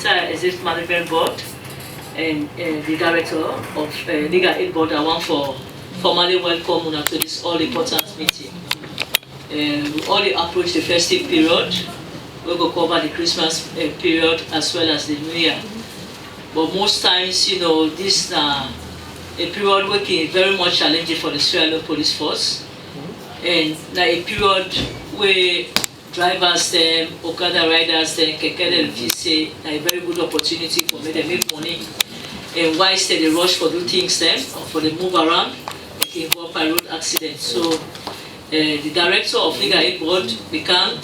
entire executive management board and the director of Legal Aid Board. I want for formally welcome una to this all important meeting. We only approach the festive period. We go cover the Christmas period as well as the New Year. But most times, you know, this is a period working very much challenging for the Sierra Leone Police Force, and like a period where drivers, them, Okada riders, them, keke, say a very good opportunity for me to make money. And why they rush for do things them or for the move around, they can involve by road accidents. So the director of Legal Aid Board began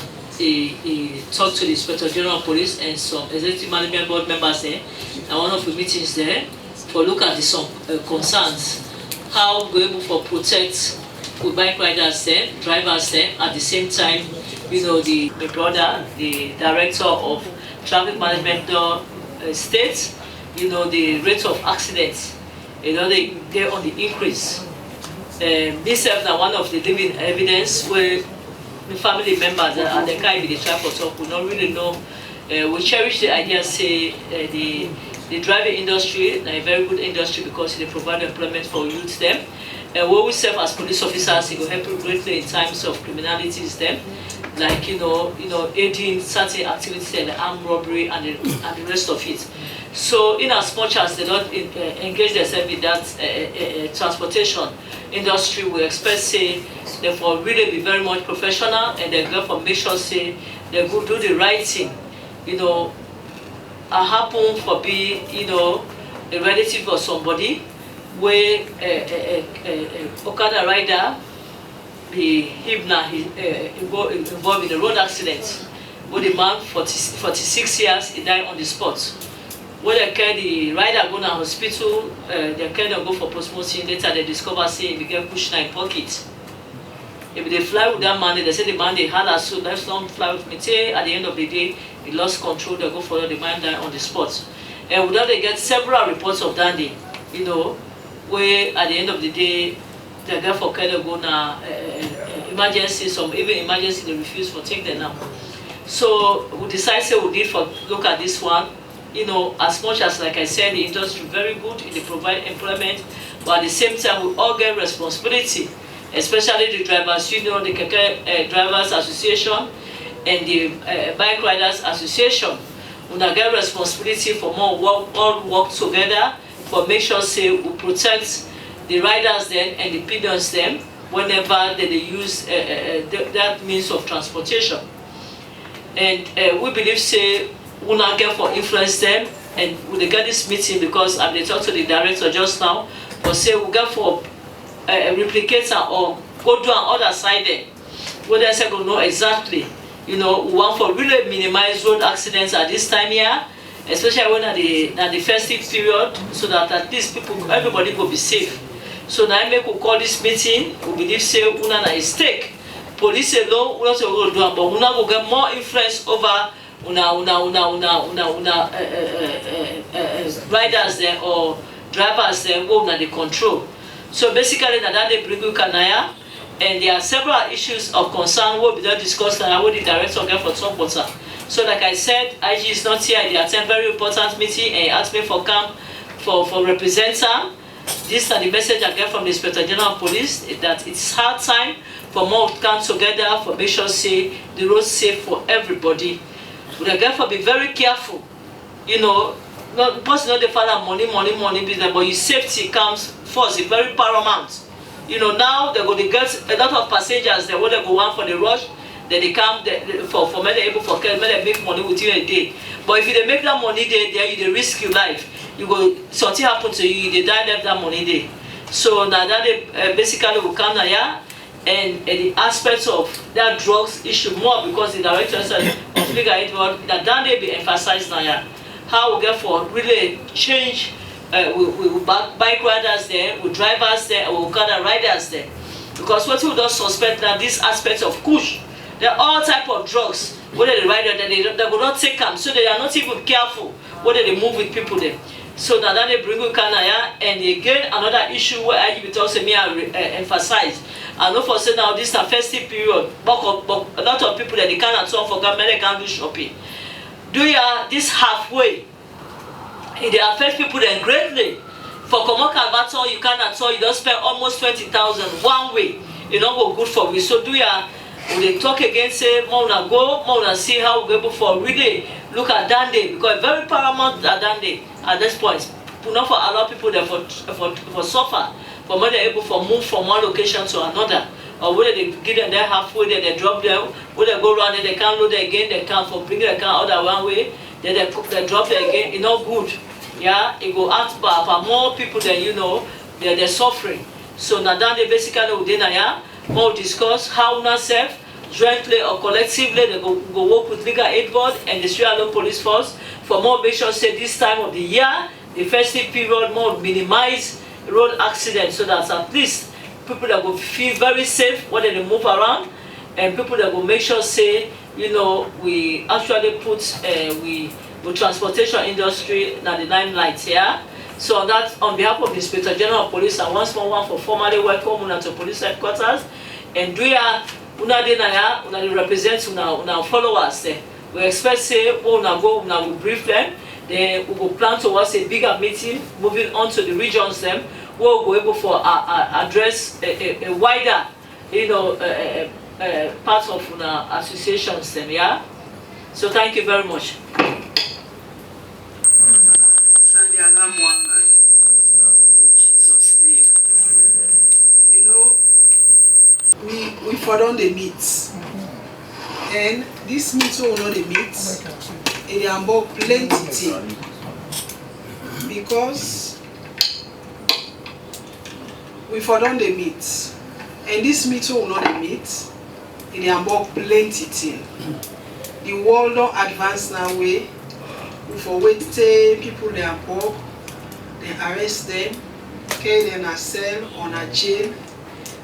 talk to the Inspector General of Police and some executive management board members there at one of the meetings there for look at some concerns, how we're able to protect the bike riders there, drivers there, at the same time, you know, my brother, the director of traffic management states, you know, the rate of accidents, you know, they're on the increase. This is one of the living evidence where the family members and the kind of the traffic talk will not really know. We cherish the idea, say, the driving industry is a very good industry because they provide employment for youth them. What we serve as police officers, it will help greatly in times of criminalities them, like you know, aiding certain activities like armed robbery and the rest of it. So, in as much as they don't engage themselves in that transportation industry, we expect say they will really be very much professional and they therefore make sure say they go do the right thing. You know, I happen for be a relative of somebody where Okada rider be involved in a road accident where the man 46 years he died on the spot. When they carry the rider go to hospital, they carry them go for postmortem. Later they discover say he began pushed in pocket. If they fly with that man, they say the man they had as so let's not fly with me. Say at the end of the day, he lost control. They go follow the man die on the spot. And without they get several reports of that day, you know, where at the end of the day, they get for kind of go na emergency. Some even emergency they refuse for take them now. So we decide say we need for look at this one. You know, as much as like I said, the industry very good, they provide employment, but at the same time we all get responsibility, especially the drivers union, the Keke Drivers Association, and the Bike Riders Association. We get responsibility for more work together for make sure say we protect the riders then and the pedestrians them whenever they use that means of transportation. And we believe say we not get for influence them, and we get this meeting because I talked to the director just now, but say we get for replicator or go do on other side there, where they say go know exactly, you know, we want for really minimize road accidents at this time here, especially when at the festive period, so that at least everybody will be safe. So now I make we call this meeting. We believe say una na stake. Police alone we not go do, but una go get more influence over riders there or drivers there go under the control. So basically that they bring you Kanaya, and there are several issues of concern what we don't discuss now with the director get for some water. So like I said, IG is not here, they attend very important meeting and asked me for come for representative. This is the message I get from the Inspector General of Police, that it's hard time for more to come together for make sure say the road safe for everybody. We therefore be very careful, you know, not because you know the father money business, but your safety comes first, it's very paramount. You know, now they're going to get a lot of passengers, they want to go one for the rush, then they come for many able for care, many make money within a day. But if you make that money there, you risk your life. You go something happen to you, they die left that money there. So now that they basically will come here. And the aspects of that drugs issue more because the director of Legal Aid Board that they be emphasized now. How we get for really change with bike riders there, with drivers there, with Okada riders there. Because what we don't suspect that these aspects of kush, there are all type of drugs. Whether the rider they will not take them, so they are not even careful whether they move with people there. So now that they bring you Kanaya, and again another issue where I will also emphasize. I know for say now this is a festive period, but a lot of people that they cannot afford for government, they can't do shopping. do ya this halfway, it dey affect people then greatly. For comot Calvaton, you can't at all, you don't spend almost 20,000 one way. You don't go good for we. So do ya, when they talk again, say, more una go, more una see how we go able for really look at Dande, because very paramount at Dande at this point. We not for allow people there for suffer, for when they're able to move from one location to another. Or whether they give them there halfway, then they drop them, whether they go around and they can't load it again, they can't for bring the car other one way, then they drop it again, it's not good. Yeah, it go out for more people than you know, they're suffering. So now that they basically within a more discuss how not self, jointly or collectively they go work with legal aid board and the Sierra Leone police force for more make sure say this time of the year, the festive period, more minimize road accidents so that at least people that will feel very safe when they move around, and people that will make sure say, you know, we actually put with transportation industry now the limelight here. Yeah? So that on behalf of the Inspector General of Police, I once more want for formally welcome una to police headquarters. And do ya una de na ya una represent una followers there. We expect say una go una will brief them. Then we will plan towards a bigger meeting moving on to the regions them. We'll go able for address a wider, you know, part of una associations them. Yeah. So thank you very much. Muhammad, in Jesus' name. You know, we for on the meet, and this meet will not the meet. It is about plenty because we for on the meet, and this meet will not the meet. It is about plenty. The world don't advance now way. For wait till people they are poor, they arrest them, carry them in a cell or a jail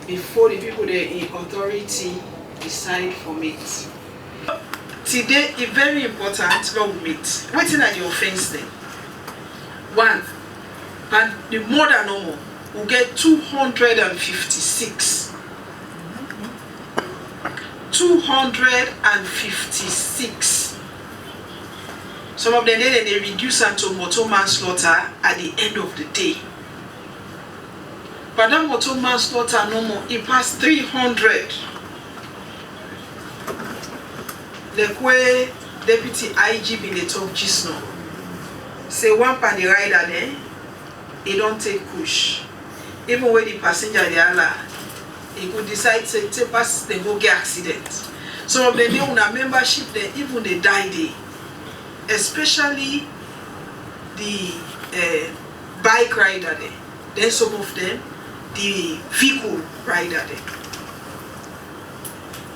before the people they in authority decide for it. Today is very important long meet. Waiting at the offense then. One, and the more than normal will get 256. 256. Some of them they reduce them to motor manslaughter at the end of the day. But that motor manslaughter no more, it passed 300. Like where Deputy IG been the talk just now. Say one pan the rider there, he don't take push. Even when the passenger they are, he could decide to take pass they go get accident. Some of them they own a membership there, even they die there. Especially the bike rider there. Then some of them, the vehicle rider there.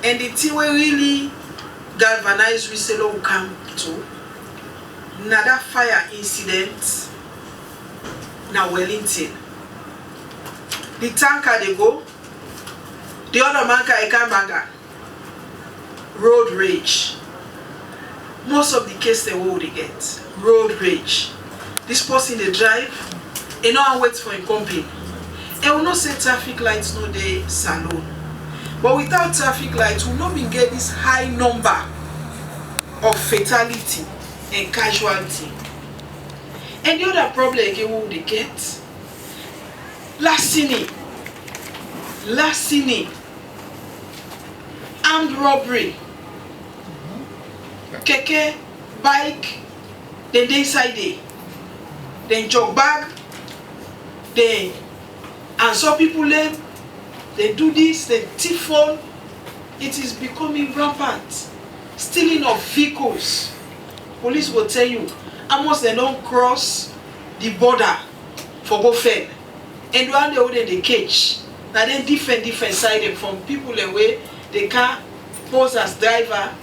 And the thing we really galvanize Wiselo will come to another fire incident now Wellington. The tanker they go, the other man can banga. Road rage. Most of the case they will get road rage. This person they drive, and now wait for a company. And will not say traffic lights no day salon. But without traffic lights, we will not be get this high number of fatality and casualty. And the other problem again will they get larceny, armed robbery. Keke, bike, then they inside there. Then jog bag, then and some people they do this, they thief phone. It is becoming rampant. Stealing of vehicles. Police will tell you, almost they don't cross the border for go fed. And when they hold in the cage, now then different side them from people away, they can't pose as driver.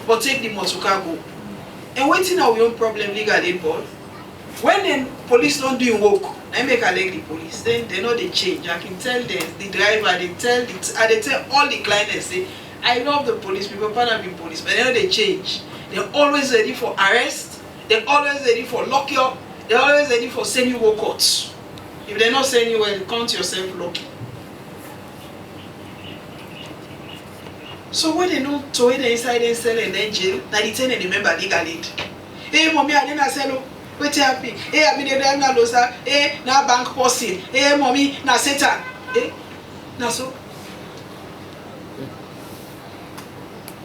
But take the motor go. And waiting our own problem legal aid board. When the police don't do work, I make a leg the police. Then they know they change. I can tell them, the driver, they tell all the clients, say, I love the police, people can't be police, but they know they change. They're always ready for arrest, they're always ready for lock you up, they're always ready for send you work courts. If they're not sending you, well, count yourself lucky. So when they know to wait inside and sell and then jail, now they tell them remember legal aid. Hey, mommy, I didn't say no. Wait happy. Hey, I mean the drive na losa. Hey, na bank person. Hey, mommy, na Satan. Hey, na so.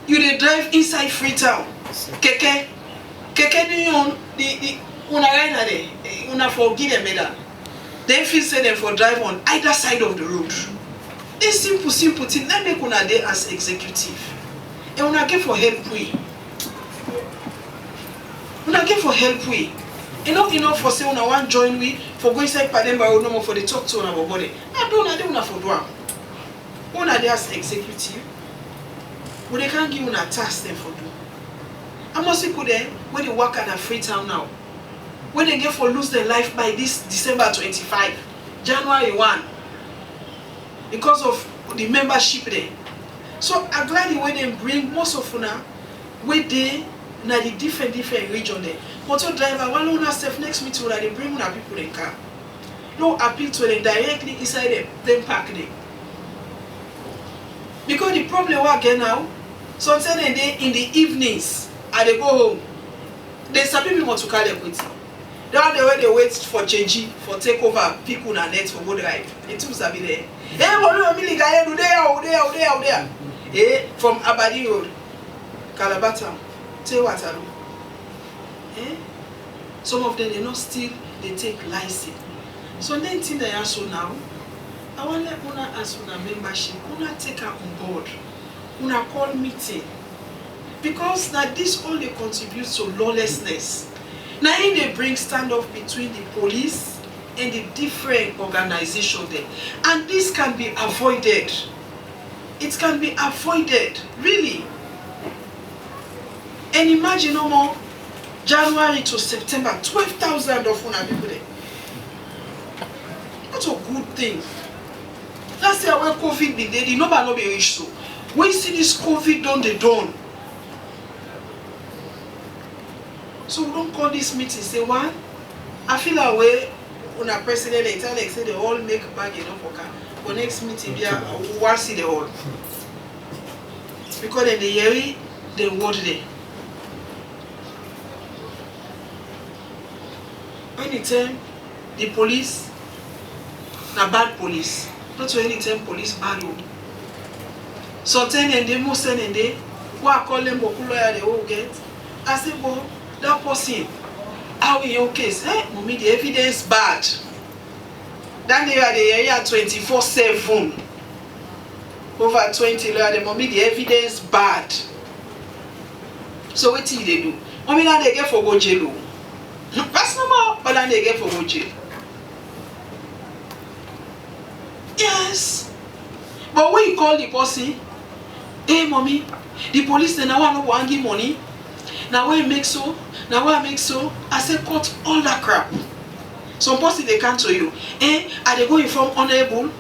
You dey drive inside Freetown. Keke the una rider there. Una forgive them better. They feel say them for drive on either side of the road. This simple thing. Let me una there as executive. And una get for help we. Una get for help we. Enough for say una want join we for go inside Pademba or no more for the talk to una body. I don't know una for do am. Una there as executive. But they can't give una task them for do. I must people there when they work at Freetown now. When they get for lose their life by this December 25, January 1, because of the membership there. So I'm glad when they bring most of una where they na the different region there. Motor driver, one owner self next meeting they bring una people in car. No appeal to them directly inside them park there. Because the problem we get now, sometimes in the evenings, and they go home, they sabi people to call them with. Down the way they wait for change, for take over, pick una net for go drive. They too sabi there. Hey, what do you mean? There. Eh, from Abadi Road, Calabar Town, Tewataru. Eh? Some of them they not still they take license. So then thing they are so now, I want let una as una membership, una take her on board, una call meeting. Because now this only contributes to lawlessness. Now in they bring standoff between the police and the different organizations there. And this can be avoided. It can be avoided, really. And imagine no more, January to September, 12,000 of una people there. That's a good thing. Last year when COVID be there, the number not be rich so. When you see this COVID done, they done. So we don't call this meeting, say one, I feel like we on a president they tell like say they all make bag enough for car. But next meeting we want see the all. Because then they hear the word there. Anytime the police na bad police. Not to anytime police bad. Sometimes and they most and they what I call them Bokuloya they all get. I say, well, that person, how in your case, mommy, the evidence bad. Then they are the area 24/7. Over 20 the mommy, the evidence bad. So what did they do? Mommy, now they get for go jail. That's normal, but then they get for go jail. Yes. But when you call the person, hey mommy, the police they now want to give money. Now when you make so, I say cut all that crap. Some person they come to you. Are they going from honorable?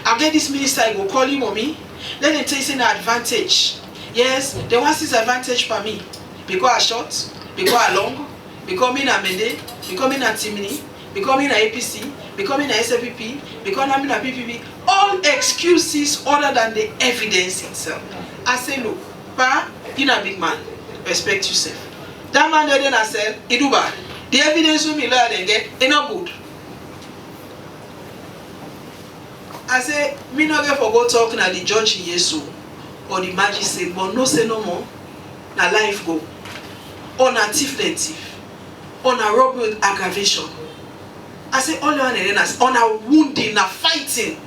I get this minister, I go call you mommy. Let them take an advantage. Yes, they want this advantage for me. Because I short, because I long, because me na mende, because me na timini, because me na APC, because me na SFPP, because me na PPP. All excuses other than the evidence itself. I say look, pa, you na big man. Respect yourself. That man then I said, it do bad. The evidence will be lower than get, it's not good. I say, me not get for go talking at the judge in Yesu or the magistrate, but no say no more. Na life go. Or na thief. Or na robbery with aggravation. I say, all you want to on a wounding, na fighting.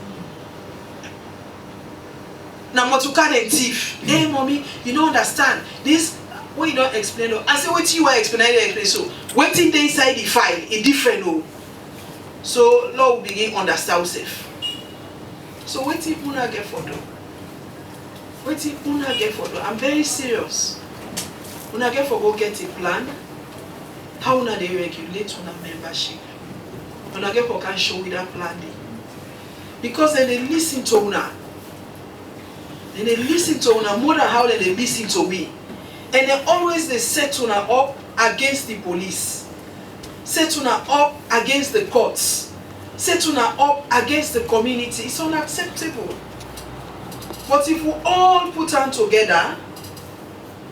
Na motuka and thief. Hey mommy, you don't understand. This when you don't explain. I say what you are explaining so. Waiting there inside the file is different. Oh. So Lord will begin understand self. So waiting una get for do. Waiting una get for do. I'm very serious. Una get for go get a plan. How una they regulate una membership. Una get for can show with that plan. Because then they listen to una. And they listen to una more than how they listen to me. And they always they set una up against the police. Set una up against the courts. Set una up against the community. It's unacceptable. But if we all put on together,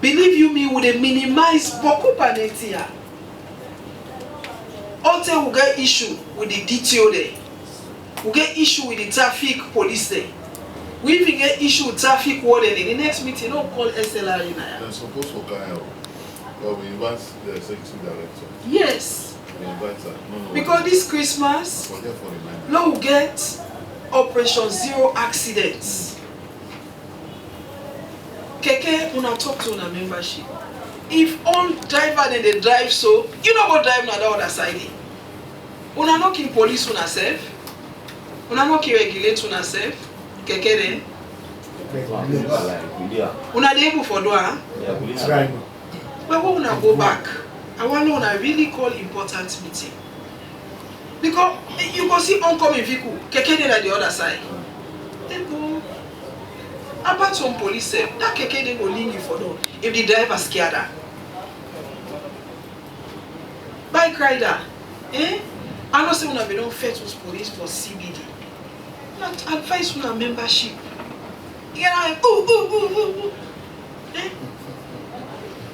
believe you me, would they minimize Boku Panetia. Until we get issue with the DTO there. We get issue with the traffic police there. We even get issue with traffic warden in the next meeting. Don't call SLR in there. They're supposed to carry out. But we invite the executive director. Yes. We invite her. No, because this Christmas, now we get Operation Zero Accidents. Keke, una talk to una membership. If all driver then they drive so, you know go drive na the other side. Una no kill police una self. Una no kill regulate una self. Keke then. Una dey able for do but when una go back, I want to una really call important meeting. Because you go see oncoming vehicle, keke dey at the other side. They go about some police say that keke dey go lean you for door if the driver scared her. Bike rider, I know say una be don fight with police for CBD. Not advise una membership. You know, ooh.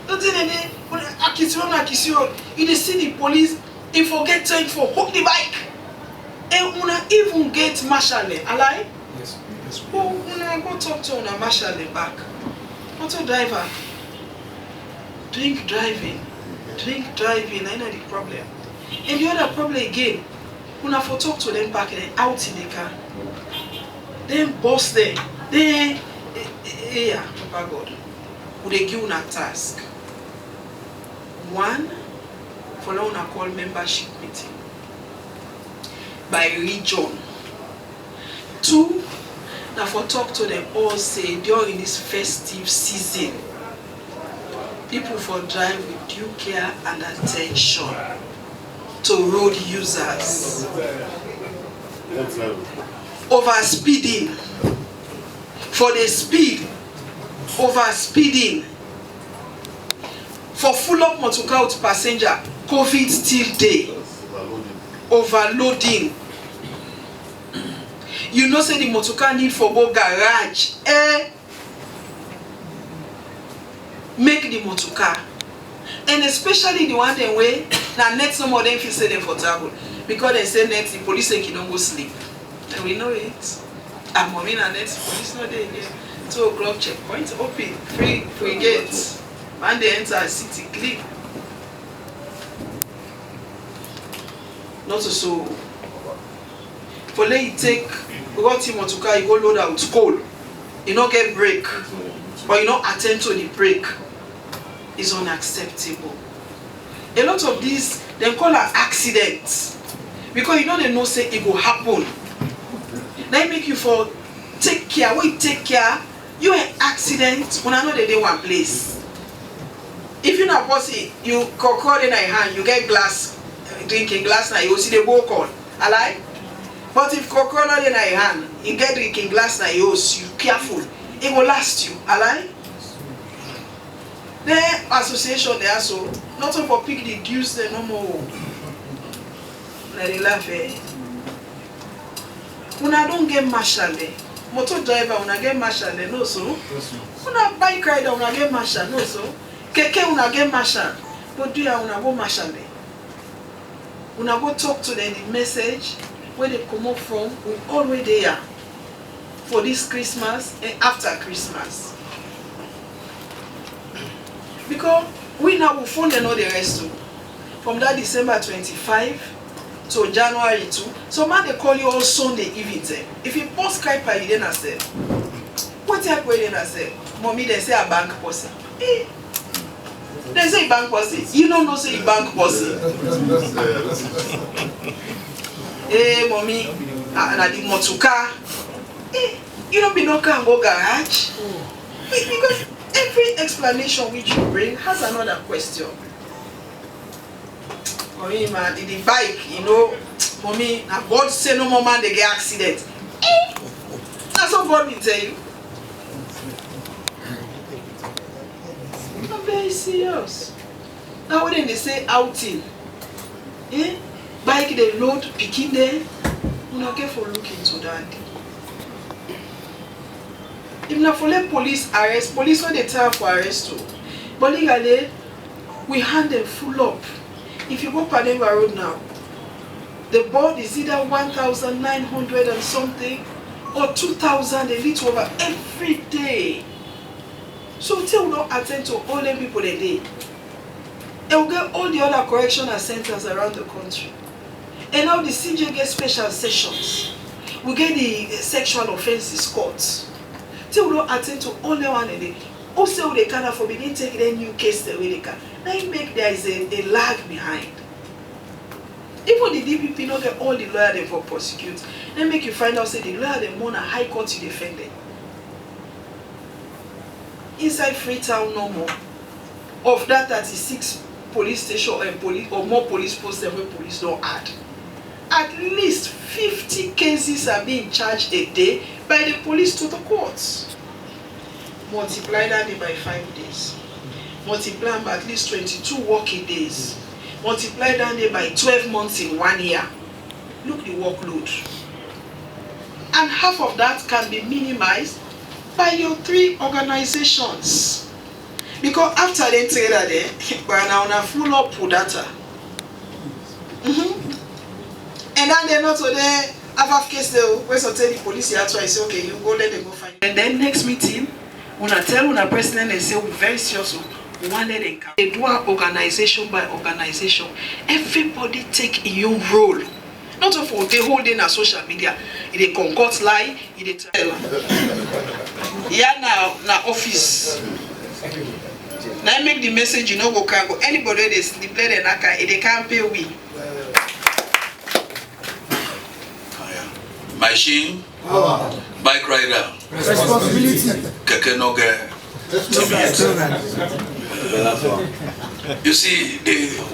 Don't you see the police, if forget time for hook the bike. And una even get marshal alright? Yes. Oh, una go talk to una marshal back. Auto driver. Drink driving, I know the problem. And the other problem again, una for talk to them back and out in the car. Then boss them. Then yeah, Papa God. Would they give una task? One, follow una call membership meeting by region. Two, now for talk to them all say during this festive season, people for drive with due care and attention to road users. Over speeding, for the speed, over speeding. For full up motorcar with passenger, COVID still day. Overloading. You know say the motorcar need for go garage. Make the motorcar. And especially the one them way, now next some of them feel say them for trouble. Because they say next the police say you don't go sleep. And we know it. And mommy and next police not there again. 2 o'clock checkpoint open, free gates. And they enter a city clean. Not so. For let you take what you want to car, you go load out coal. You not get brake, but you not attend to the brake. Is unacceptable. A lot of these they call as accidents because you know they know say it will happen. They make you for take care. When you take care, you an accident when I know they one place. If you not bossy, you call in your hand, you get glass, drinking glass now, you see the bowl call. Alright? But if Coca-Cola in your hand, you get drinking glass now, you careful. It will last you. Alright? The association there so not for pick the dues there no more. Let it laugh when I don't get marshal there. Motor driver when I get marshal there, no so. When I bike rider when I get marshal, no so. Keke una get marshal, but do ya una go marshal there. Una go talk to them the message where they come up from, we already there for this Christmas and after Christmas. Because we now will fund and all the rest too. From that December 25 to January 2. So man they call you all Sunday evening. If you post Skype you then say, what you are then say? Mommy they say a bank person. They say bank person. You don't know say bank person. Mommy, na the motuka. You don't be no car go garage. Because every explanation which you bring has another question. Mommy, man, the bike, you know, mommy, now God say no more man they get accident. That's what God will tell you. I'm very serious. Now when they say outing, bike they load, picking there, you not get for look into that. If not for let police arrest, police when they tell for arrest too. But legally, we hand them full up. If you go Pademba Road now, The board is either 1,900 and something or 2,000, a little over every day. So till we don't attend to all them people a day, and we'll get all the other correctional centers around the country. And now the CJ gets special sessions. We get the sexual offences courts. Till we don't attend to all the one a day. Also they can afford, we didn't take any new case the way they can. Now it make there is a lag behind. Even the DPP not get all the lawyer they for prosecute. Then make you find out say the lawyer they want a high court to defend them. Inside Freetown no more. Of that 36 police station and police or more police posts than where police don't add. At least 50 cases are being charged a day by the police to the courts. Multiply that day by 5 days. Multiply by at least 22 working days. Multiply that day by 12 months in 1 year. Look the workload. And half of that can be minimized by your 3 organizations. Because after they trade that day, we're now on a full up with data. And then they're not so there. Have case though, where so tell the police here twice, say okay, you go let them go find. And then next meeting, when I tell when a president and say we're very serious, we want let them come. They do our organization by organization. Everybody take in your role. Not for they holding a social media. They concoct lie, they tell. Yeah, now office. Now make the message you know go can go. Anybody they sleep let them they can't pay we. Machine, bike rider, responsibility, keke no get. You see,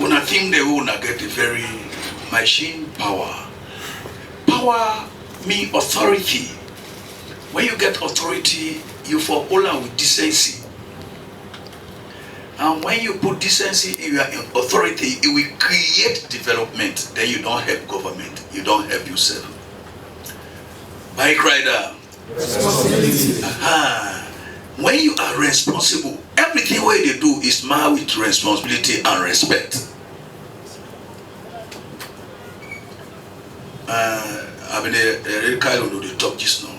when I think they wanna get a very machine power. Power means authority. When you get authority, you for all with decency. And when you put decency in your authority, it will create development. Then you don't help government, you don't help yourself. Bike rider. responsibility. When you are responsible, everything what they do is marked with responsibility and respect. I mean, the kind of the talk just now.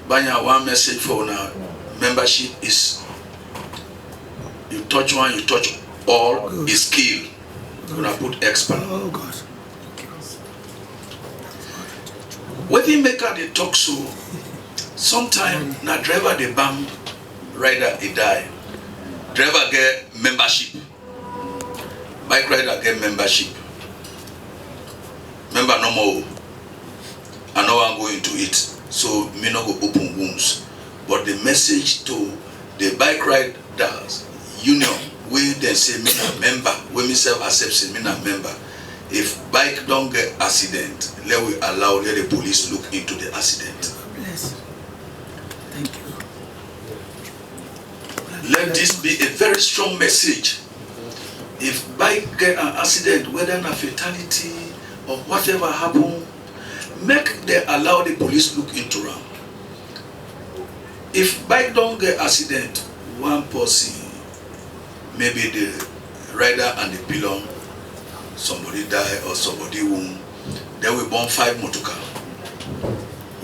Banya one message for now. Membership is you touch one, you touch all. Is skill. You're gonna put expert. Oh God. When they make out the talk so, sometimes na driver the bam, rider he die. Driver get membership. Bike rider get membership. Member no more. I know I'm going to it. So me not go open wounds. But the message to the bike riders union, we then say me a member, we myself accept say me a member. If bike don't get accident, let the police look into the accident. Bless. Thank you. Let this be a very strong message. If bike get an accident, whether a fatality or whatever happen, allow the police look into them. If bike don't get accident, one person, maybe the rider and the pillion, somebody die or somebody wound, then we burn 5 motorcar.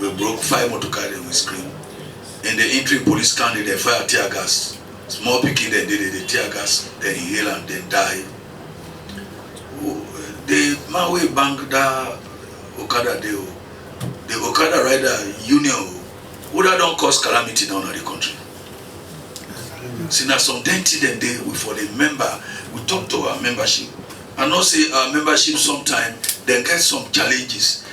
We broke 5 motorcar, then we scream. In the entry police can they fire tear gas. Small picking then they the tear gas, then inhale and then die. The man we bank that Okada the Okada rider union would have don't cause calamity now in the country. See now some denty then they we for the member, we talk to our membership. And also our membership sometimes they get some challenges.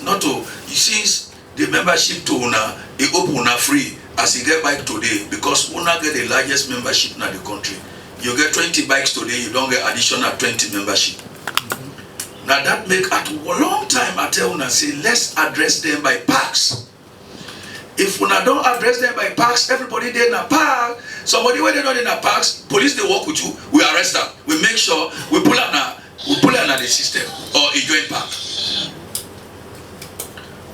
Not to you see the membership to una it open una free as you get bike today because una get the largest membership in the country. You get 20 bikes today, you don't get additional 20 membership. Now that make at a long time I tell una say let's address them by parks. If una don't address them by parks, everybody there in a park, somebody when they not in a parks, police they work with you, we arrest them. We make sure we pull out the system or a joint park.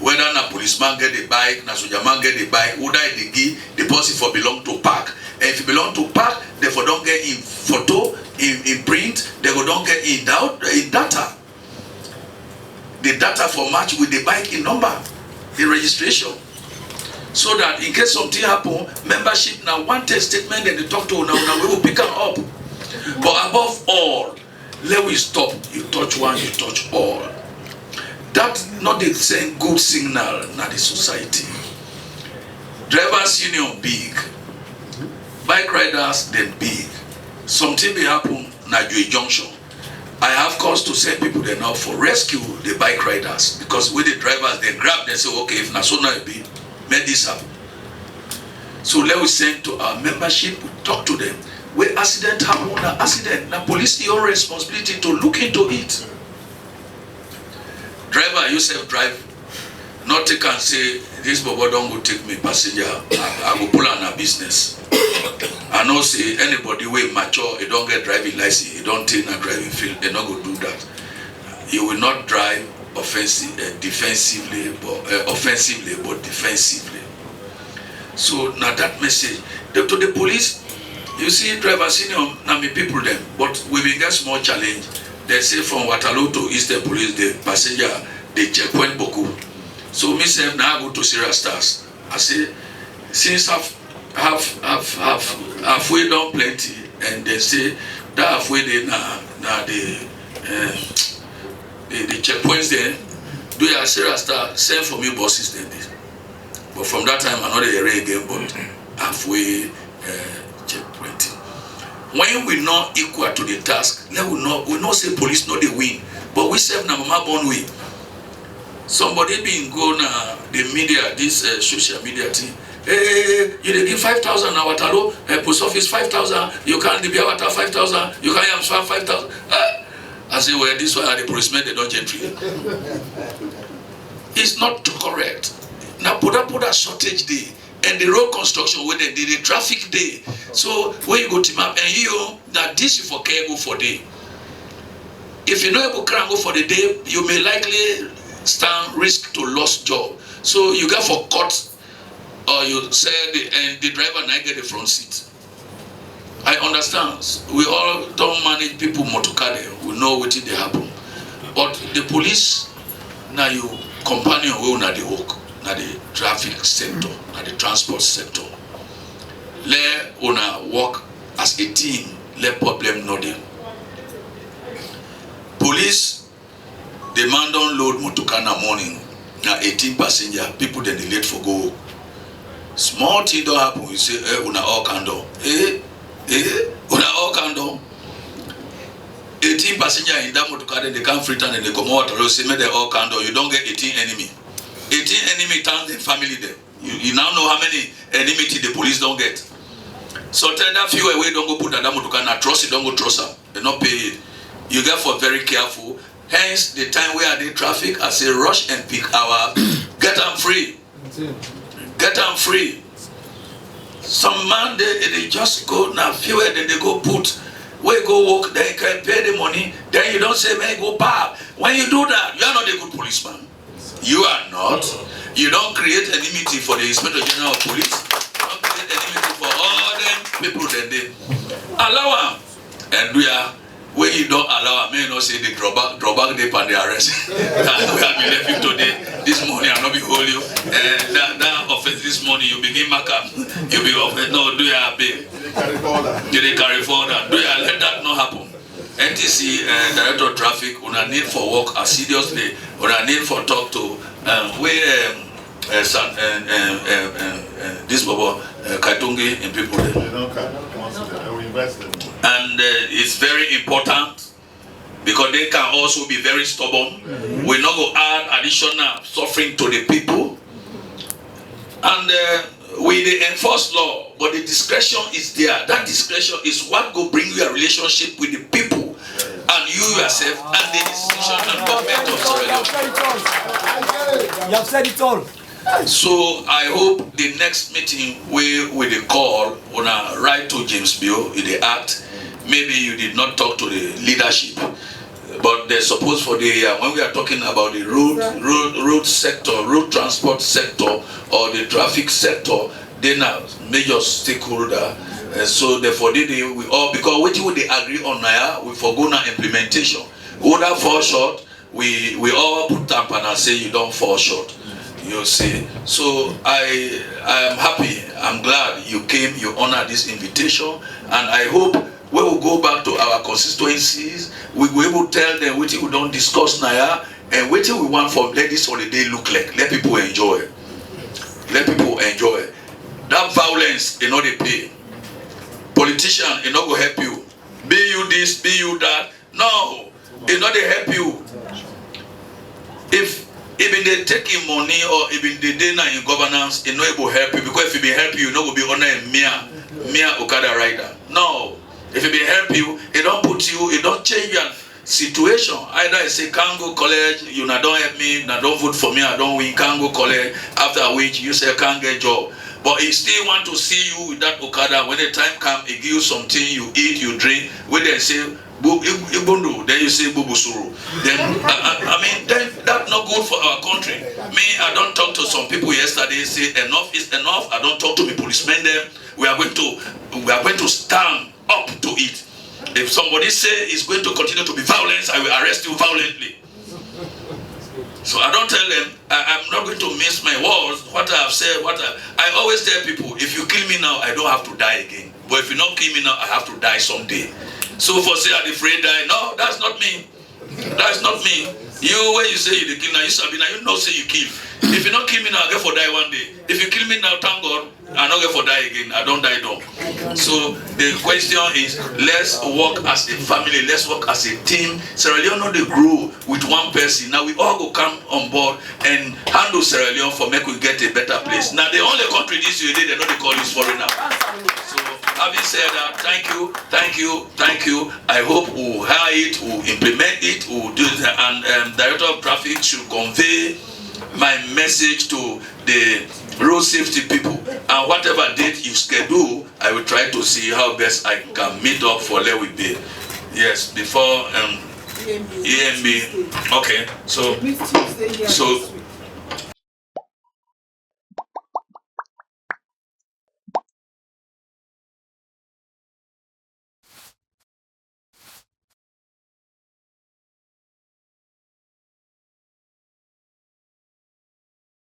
Whether a policeman get the bike, na soldier man get the bike, whether they give the person for belong to park. And if you belong to park, therefore don't get in photo, in print, they go don't get in data. the data for match with the bike in number, the registration. So that in case something happen, membership now want a statement and they talk to now we will pick them up. But above all, let we stop. You touch one, you touch all. That's not the same good signal na the society. Drivers union big, bike riders then big. Something may happen na Joy Junction. I have cause to send people there now for rescue the bike riders, because with the drivers they grab, they say okay, if na so now be make this happen. So let us send to our membership, we talk to them. When accident happen, na accident, na police your responsibility to look into it. Driver, you self drive, not take and say this bobo don't go take me passenger, I go pull on a business. I know say anybody way mature, you don't get driving license, you don't take a driving field, they not go do that. You will not drive defensively, but defensively. So now that message to the police, you see drivers union now me people them, but we will get small challenge. They say from Waterloo to Eastern Police, the passenger they checkpoint Boku. So me say now I go to Sierra Stars. I say since halfway done plenty, and they say that halfway they now the checkpoints there. Do you Sierra Star send for me buses then? But from that time I know they array again, but halfway checkpoint. When we not equal to the task, let we not say police not they win, but we serve na mama born way. Somebody been go na the media, this social media thing. Hey, you dey give 5,000 na Waterloo, post office 5,000. You can't be water 5,000. You can't have 5,000. I say, well, this one are the policemen they don't gentry. It's not correct. Now put a shortage day. And the road construction where they did the traffic day. So when you go to map and you now this you for care go for day. If you know able to go for the day, you may likely stand risk to lost job. So you get for cut, or you say the driver not get the front seat. I understand. We all don't manage people motorcade. We know what they happen. But the police now you companion will not the work. Na the traffic sector, na the transport sector. Let una work as a team, let problem know them. Police, the man don't load motorcar na morning, na 18 passenger, people then they late for go. Small thing don't happen, you say, una all can do. Una all can do. 18 passenger in that motorcar, then they come free time and they come out, say, make they all can do. You don't get 18 enemy. 18 enemy times the family there. You now know how many enmity the police don't get. So tell that few away don't go put that motorcar na trust it, don't go trust them. They not pay it. You get for very careful. Hence the time where they traffic, I say rush and pick hour. Get them free. Get them free. Some man they just go now few then they go put where go work, then you can pay the money, then you don't say man go park. When you do that, you are not a good policeman. You are not. You don't create enmity for the Inspector General of Police. You don't create enmity for all them people that they allow them. And we are, when you don't allow them, may not say they draw back they pan the arrest. We have been left you today. This morning I'll not be hold you. That offense this morning you begin back up. You be offense. No, do you have big? Do they carry forward? Do you let that not happen? NTC Director of Traffic, una need for work as seriously, una need for talk to this Bobo Kaitungi and people there. And it's very important because they can also be very stubborn. We're not going to add additional suffering to the people. And we enforce law, but the discretion is there. That discretion is what will bring you a relationship with the people and you yourself and the institution and government of Sierra Leone. You have said it all. So I hope the next meeting we will call on a right to James Bill in the act. Maybe you did not talk to the leadership, but they're supposed for the when we are talking about the road sector, road transport sector, or the traffic sector, they now major stakeholder. So therefore we all because what would they agree on now we forgo now implementation. Order fall short, we all put up and I say you don't fall short. You see, so I am happy. I'm glad you came. You honor this invitation, and I hope when we go back to our constituencies, we will able to tell them what we don't discuss now and what we want for let this holiday look like. Let people enjoy. Let people enjoy. That violence, you know, they pay. Politician, you know, go help you. Be you this, be you that. No, you know, they help you. If even they taking money or even they deny in governance, it no able help you because if it be help you, no will be honor a mere Okada rider. No, if it be help you, it don't put you, it don't change your situation. Either I say can't go college, you not don't help me, not don't vote for me, I don't win, can't go college. After which you say can't get job, but he still want to see you with that Okada. When the time come, he give you something you eat, you drink. When they say then you say Bubusuru. Then I mean, then that's not good for our country. Me, I don't talk to some people yesterday. Say enough is enough. I don't talk to the policemen. Them we are going to stand up to it. If somebody say it's going to continue to be violence, I will arrest you violently. So I don't tell them. I'm not going to miss my words. What I have said, I always tell people: if you kill me now, I don't have to die again. But if you don't kill me now, I have to die someday. So for say I'm afraid die, no, that's not me. That's not me. You when you say you the kill now, you sabi now, you know say you kill. If you don't kill me now, I get for die one day. If you kill me now, thank God, I don't get for die again. I don't die done. So the question is, let's work as a family. Let's work as a team. Sierra Leone not they grow with one person. Now we all go come on board and handle Sierra Leone for make we get a better place. Now the only country this year they know they call is foreigner. So having said that, thank you. I hope we'll hire it, we'll implement it, we'll do it, and Director of Traffic should convey my message to the road safety people. And whatever date you schedule, I will try to see how best I can meet up for let we be. Yes, before EMB. Okay, so